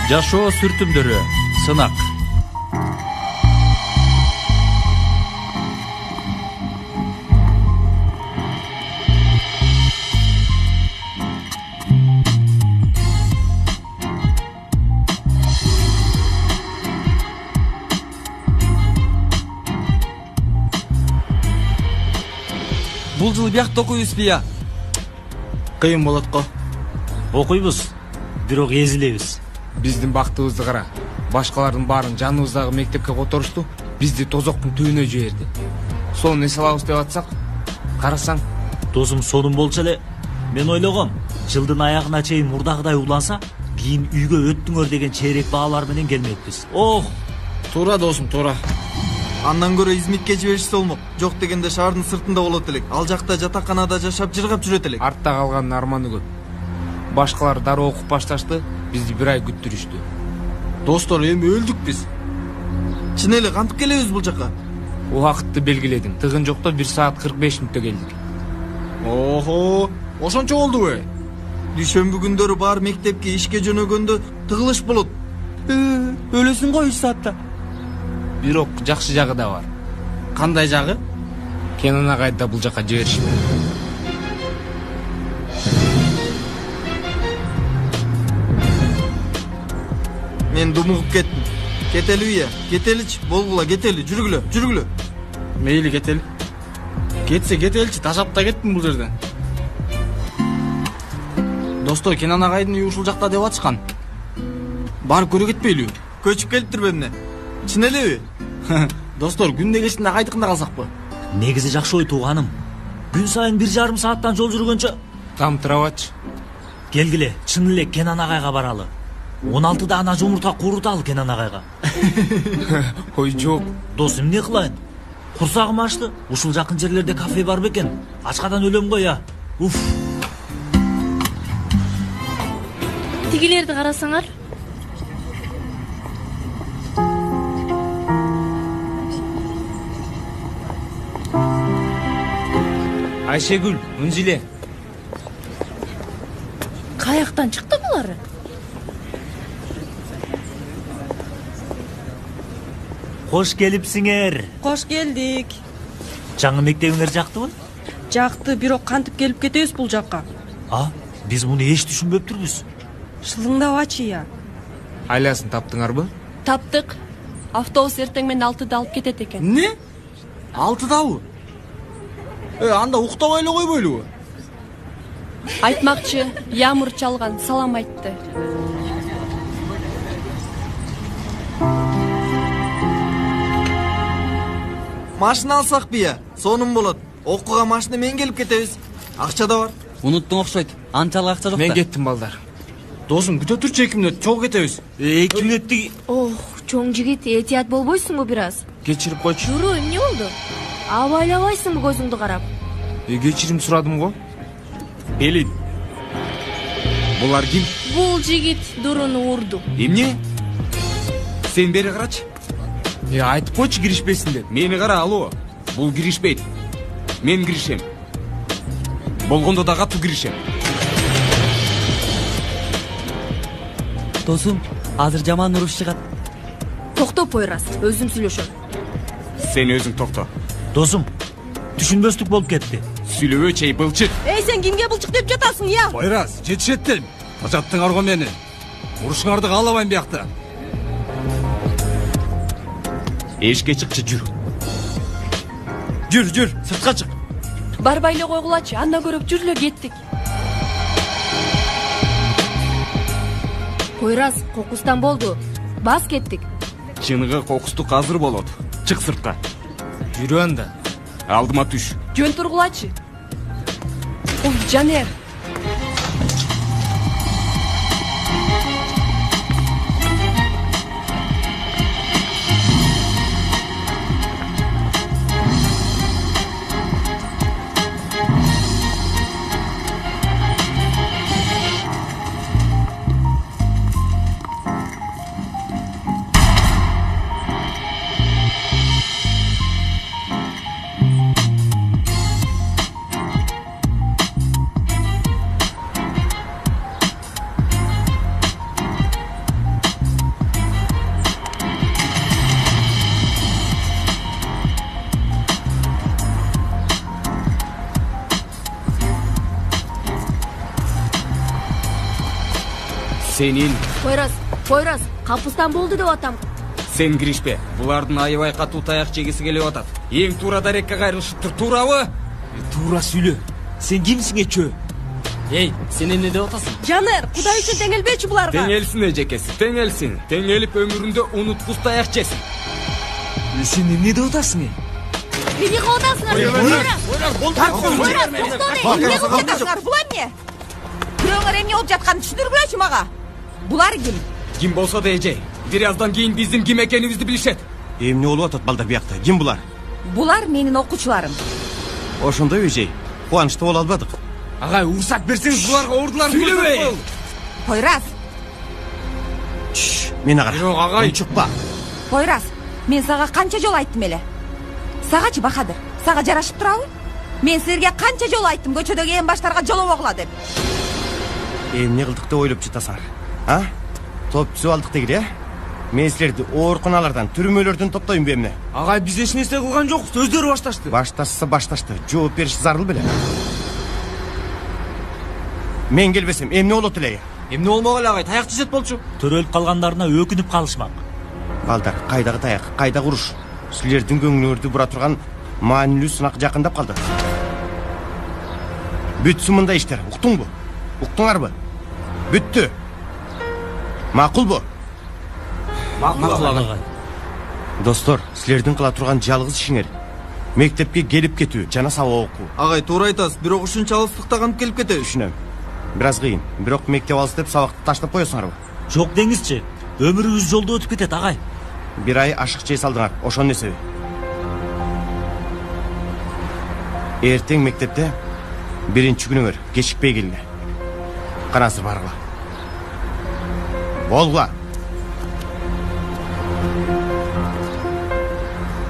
Жашоо сүртүмдөрү. Сынак. Бул жылы биякта окуйбузбу я? Кыйын болот го. Окуйбуз, бирок эзилебиз. Биздин бактыбызды кара. Башкалардын баарын жаныбыздагы мектепке которушту, бизди тозоктун түбүнө жиберди. Сонун эс алабыз деп атсак, карасаң. Досум сонун болчу эле. Мен ойлогом, жылдын аягына чейин мурдагыдай уланса, кийин үйгө өттүңөр деген чейрек баалар менен келмекпиз. Ох, Туура досум, туура. Андан көрө Измитке жиберишсе болмок. Жок дегенде шаардын сыртында болот элек. Ал жакта жатаканада жашап жыргап жүрөт элек. Артта калган арманы көп. Башкалар дароо окуп башташты, бизди бир ай күттүрүштү. Достор, эми өлдүк биз. Чын эле кантип келебиз бул жака? Убакытты белгиледим. Тыгын жокто 1 саат 45 мүнөттө келдик. Охо, ошончо болдубу? Дүйшөмбү күндөрү бар мектепке ишке жөнөгөндө тыгылыш болот. Өлөсүң го 3 саатта. Бирок жакшы жагы да бар. Кандай жагы? Кенен агайды да бул жака жиберишти. Мен думугуп кеттим. Кетелиби я? Кетеличи, болгула кетели, жүргүлө. Мейли кетели. Кетсе кетеличи, ташап да кеттим бул жерден. Достор, Кенен агайдын үйү ушул жакта деп атышкан. Барып көрө кетпейлиби? Көчүп келиптирби эмне? Чын элеби? Достор, күндө кечинде кайдыкында калсакпы? негизи жакшы ой тууганым. Күн сайын 1,5 сааттан жол жүргөнчө Там травач. келгиле, чын эле Кенен агайга баралы. 16да ана жумурта кууруталы Кенен агайга. Ой жок. Досум, эмне кылайын? Курсагым ачты. Ушул жакын жерлерде кафе бар бекен. Ачкадан өлөм го я. Уф. Тигилерди карасаңар. Айшегүл, Үнзиле. Каяктан чыкты булар? Кош келипсиңер. Кош келдик. Жаңы мектебиңер жактыбы? Жакты, бирок кантип келип кетебиз бул жакка? Биз муну эч түшүнбөптүрбүз. Шылыңдабачы я. Айласын таптыңарбы? Таптык. Автобус эртең менен 6да алып кетет экен. Не? 6дабы? Анда уктабай эле койбойлубу? Айтмакчы, Ямыр чалган, салам айтты. Машина алсакпы я? Сонун болот. Окууга машина менен келип кетебиз. Акча да бар. Унуттуң окшойт. Анчалык акча жок да. Мен кеттим балдар. Досум, күтө турчу 2 мүнөт, чогуу кетебиз. 2 мүнөттүк. Ох, чоң жигит, этият болбойсуңбу бир аз? Кечирип койчу. Журу, эмне болду? Абайлабайсыңбы көзүңдү карап? Кечирим сурадым го. Элин. Булар ким? Бул жигит Дуруну урду. Эмне? Сен бери карачы. Айтып койчу киришпесин деп. Мени кара, алло. Бул киришпейт. Мен киришем. Болгондо да катуу киришем. Досум, азыр жаман уруш чыгат. Токто Пойрас, өзүм сүйлөшөм. Сен өзүң токто. Досум, түшүнбөстүк болуп кетти. Сүйлөбө чей былчыт. Эй, сен кимге булчук деп жатасың я? Байрас, жетишеттим. Тажаттыңар го мени. Урушуңарды каалабайм биякта. Эшикке чыкчы, жүр. Жүр, сыртка чык. Барбай эле койгулачы, андан көрөп жүрүлө кеттик. Пойрас, кокустан болду. Бас кеттик. Чыныгы кокустук азыр болот. Чык сыртка. Жүрү анда. Алдыма түш. Жөн тургулачы. Ой, Жанер. Senin Poyraz, kapıstan boldu деп атам. sen girişpe. Булардын аябай катуу таяк жегиси келип атат. Эң туура дарекке кайрылышыптыр, туурабы? Тура сүйлө. Сен кимсиң чөө? Эй, сен эмне деп атасың? Жанер, Кудай үчүн теңелбечи буларга. Теңелсин эжекеси, теңелсин. Теңелип өмүрүндө унуткус таяк жесин. Сен эмне деп атасың? Эмне кылып атасыңар? Эмне кылып жатасыңар? Булар эмне? Бирөөңөр эмне болуп жатканын түшүндүргүлөчү мага. Булар ким? Ким болсо да эже, бираздан кийин биздин ким экенибизди билишет. Эмне болуп атат балдар биякта? Ким булар? Булар менин окуучуларым. Ошондой эжей. Кубанычта боло албадык. Агай, уруксат берсеңиз буларга ордулар. Сүйлөбөй. Пойрас, Мен агар. Бирок агай, Чукпа. Пойрас, мен сага канча жолу айттым эле. Сагачы Бахадыр, сага жарашып турабы? Мен силерге канча жолу айттым көчөдөгү эң баштарга жолобогула деп. Эмне кылдык деп ойлоп жатасыңар? А? Топ түзүп алдык дегиле, э? Мен силерди ооруканалардан, түрмөлөрдөн топтойм эмне? агай биз эч нерсе кылган жокпуз, өздөрү башташты. Башташты. Жооп бериш зарыл беле. Мен келбесем эмне болот эле? Эмне болмок эле агай, таяк жесет болчу. Төрөлүп калгандарына өкүнүп калышмак. Балдар, кайдагы таяк, кайда уруш? Силердин көңүлүңөрдү бура турган маанилүү сынак жакындап калды. Бүтсүн мындай иштер, уктуңбу? Уктуңарбы? Бүттү. Макулбу? Макул агай. Достор, силердин кыла турган жалгыз ишиңер мектепке келип кетүү жана сабак окуу. Агай, туура айтасыз. Бирок ушунча алыстыкта кантип келип кетебиз? Түшүнөм. Бираз кыйын. Бирок мектеп алыс деп сабакты таштап коесуңарбы? Жок деңизчи. Өмүрүбүз жолдо өтүп кетет агай. Бир ай ашык жей салдыңар, ошонун эсеби. Эртең мектепте биринчи күнүңөр кечикпей келиңер. Кана азыр баргыла. Болгула.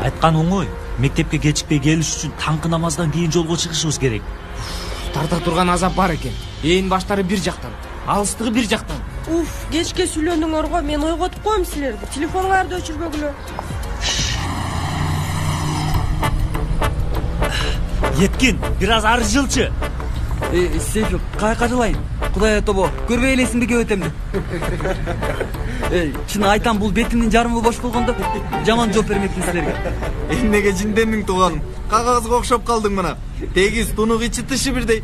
Айткан оңой. Мектепке кечикпей келиш үчүн таңкы намаздан кийин жолго чыгышыбыз керек. Тарта турган азап бар экен. Ээн баштары бир жактан, алыстыгы бир жактан. Уф, кечке сүйлөндүңөр го, мен ойготуп коем силерди. Телефоңарды өчүрбөгүлө. Еткин, бираз ары жылчы. Сейфик, кайка жылайын? Кудай тобо, көрбөй элесиңби кебетемди? Чын айтам, бул бетимдин жарымы бош болгондо жаман жооп бермекмин силерге. Эмнеге жиндендиң тууганым? Кагазга окшоп калдың мына. Тегиз тунук ичи тышы бирдей.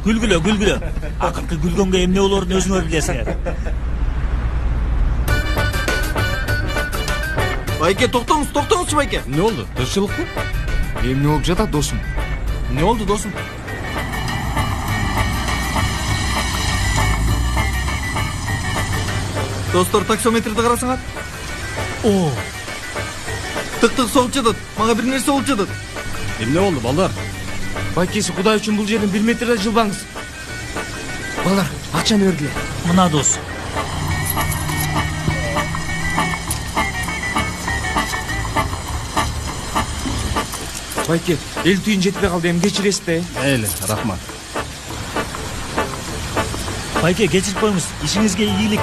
Күлгүлө. Акыркы күлгөнгө эмне болорун өзүңөр билесиңер. Байке, токтоңуз Байке. Эмне болду? Тырчылыкпы? Эмне болуп жатат досум? Эмне болду досум? Достор, таксометрди карасаңар. О, Тык соғып жатат. Мага бир нерсе болуп жатат. Эмне болду, балдар? Байкеси, Кудай үчүн бул жерден 1 метрде жылбаңыз. Балдар, акчаны бергиле. мына дос. Байке, 50 түйүн жетпей калды, эми кечиресиз да. Эли, рахмат. Байке, кечирип коюңуз. Ишиңизге ийгилик.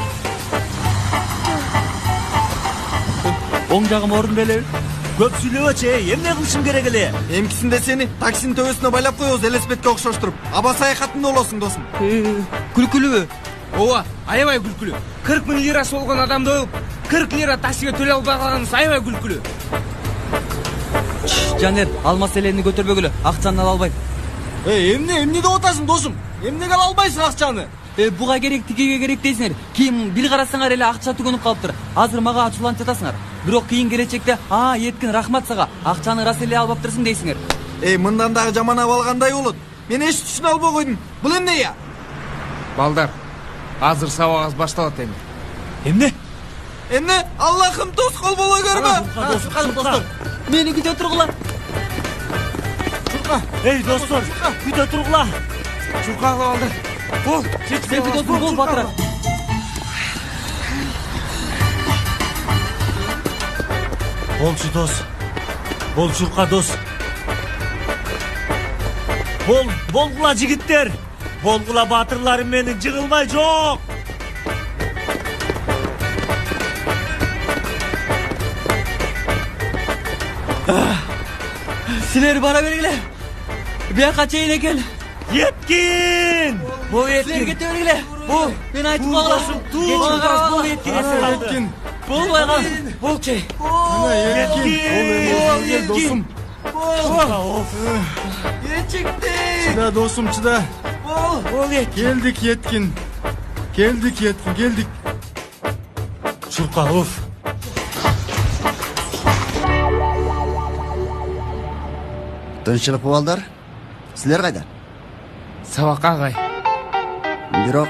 Оң жагым орун белеби? Көп сүйлөбөчү, эмне кылышым керек эле? Эмкисинде сени таксинин төбөсүнө байлап коебуз, элеспетке окшоштуруп. Аба саякатында болосуң, досум. Күлкүлүүбү? Ооба, аябай күлкүлүү. 40 000 лирасы болгон адамды ойлоп, 40 лира таксиге төлөй албай калганыңыз аябай күлкүлүү. Жанер, ал маселени көтөрбөгүлө, акчаны ала албайм. Эмне деп атасың, досум? Эмнеге ала албайсың акчаны? Буга керек, тигиге керек дейсиңер. Кийин бил карасаңар эле акча түгөнүп калыптыр. Азыр мага ачууланып жатасыңар. Бирок кийин келечекте, Еткин, рахмат сага. Акчаны ырас эле албаптырсың дейсиңер. Мындан дагы жаман абал кандай болот? Мен эч түшүнө албай койдум. Бул эмне я? Балдар, азыр сабагыбыз башталат эми. Эмне? Аллахым, тоскоол боло көрбө. Достор. Мени күтө тургула. Эй, достор, күтө тургула. Чуркагы балдар. Бол, Сен күтөсүң, бол батыра. Болчу дос. Бол чурка дос. Болгула жигиттер. Болгула батырларым менин, жыгылмай жок. Силер бара бергиле. Бияка чейин экен. Еткин! Силер кете бергиле. мен айтып калгам. Кечирип коңуз, бул Эткин эсен. Эткин. Болбой калды. Болчу. Ana Etkin. Gel dostum. Çıda dostum çıda. Geldik Yetkin. Geldik Yetkin geldik. Чурка, уф. Тынчылык балдар. Силер кайда? Сабакка агай. Бирок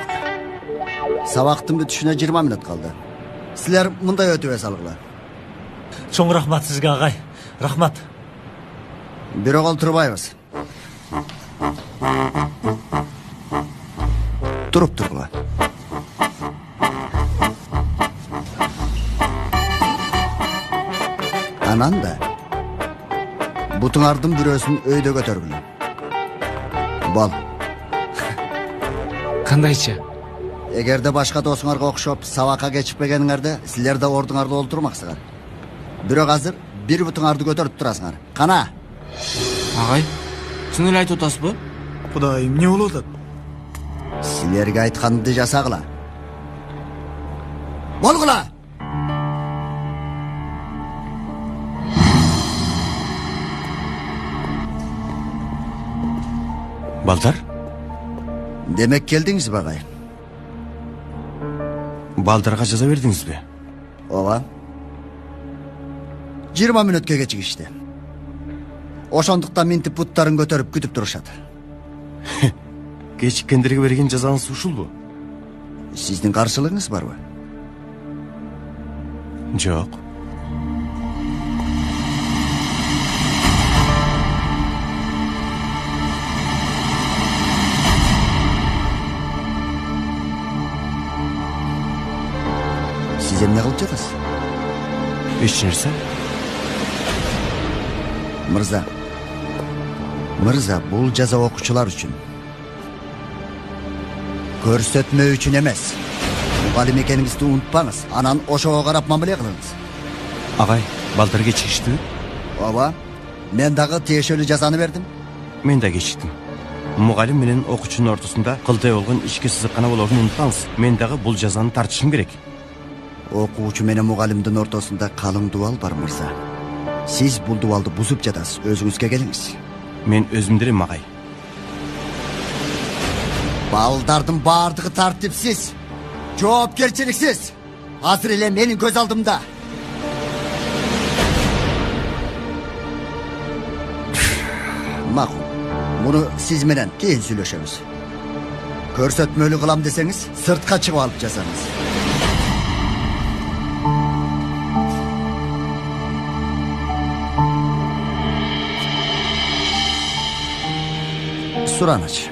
сабактын бүтүшүнө 20 мүнөт калды. Силер мындай өтүбө салгыла. Чоң рахмат сизге, агай. Рахмат. Бирок олтурбайбыз. Туруп тургула. Анан да бутуңардын бирөөсүн өйдө көтөргүлө. Бол. Кандайча? Эгерде башка досуңарга окшоп сабакка кечикпегениңерде, силер да ордуңарда олтурмаксыңар. Бирок азыр бир бутуңарды көтөрүп турасыңар. Кана? Агай, чын эле айтып атасызбы? Кудайым не болуп атат? Силерге айтканымды жасагыла. Болгула! Балдар? Демек келдиңизби, агай? Балдарга жаза бердиңизби? Ооба. 20 мүнөткө кечигишти. Ошондуктан минтип буттарын көтөрүп күтүп турушат. Кечиккендерге берген жазаңыз ушулбу? Сиздин каршылыгыңыз барбы? Жок. Сиз эмне кылып жатасыз? Эч нерсе? Мырза, бул жаза окуучулар үчүн. Көрсөтмө үчүн эмес. Мугалим экениңизди унутпаңыз, анан ошого карап мамиле кылыңыз. Агай, балдар кечигиштиби? Ооба. Мен дагы тиешелүү жазаны бердим. Мен да кечиктим. Мугалим менен окуучунун ортосунда кылдай болгон ички сызыккана болоорун унутпаңыз. Мен дагы бул жазаны тартышым керек. Окуучу менен мугалимдин ортосунда калың дубал бар, мырза. Сиз бул дубалды бузуп жатасыз. Өзүңүзгө келиңиз. Мен өзүм делем, агай. Балдардын баардыгы тартипсиз, жоопкерчиликсиз. Азыр эле менин көз алдымда. Макул. Муну сиз менен кийин сүйлөшөбүз. Көрсөтмөлү кылам десеңиз, сыртка чыгып алып жазаңыз. Сураныч.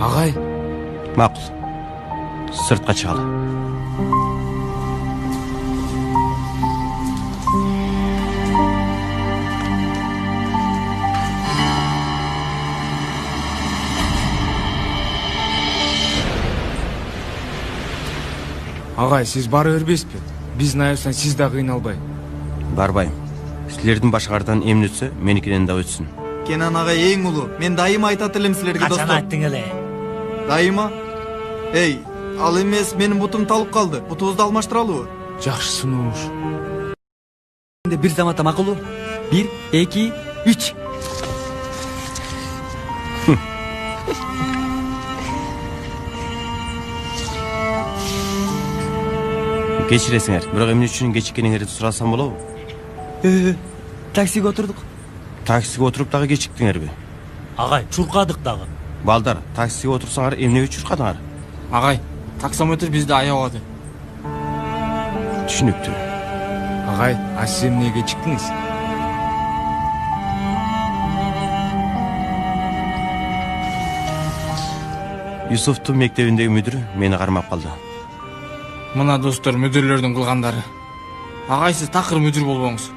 Агай, Макул. Сыртка чыгалы. агай, сиз бара бербейсизби? Биздин аябыздан сиз да кыйналбай. Барбайм. Силердин башкардан эмне өтсө, меникинен да өтсүн. Kenan ağa en ulu. Men dayıma aytat elem silerge Качан dostum. айттың эле? Dayıma? Ey, al emес menin butum talып kaldı. Butubuzdu almaştıralım. Жакшы сунуш. Бир заматта макулу. 1, 2, 3. Кечиресиңер, бирок эмне үчүн кечиккениңерди сурасам болобу? Таксиге отурдук. Таксиге отуруп дагы кечиктиңерби? Агай, чуркадык дагы. Балдар, таксиге отурсаңар эмнеге чуркадыңар? Агай, таксометр бизди аябады. Түшүнүктүү. Агай, а сиз эмнеге кечиктиңиз? Юсуфтун мектебиндеги мүдүрү мени кармап калды. Мына достор мүдүрлөрдүн кылгандары. Агай, сиз такыр мүдүр болбоңуз.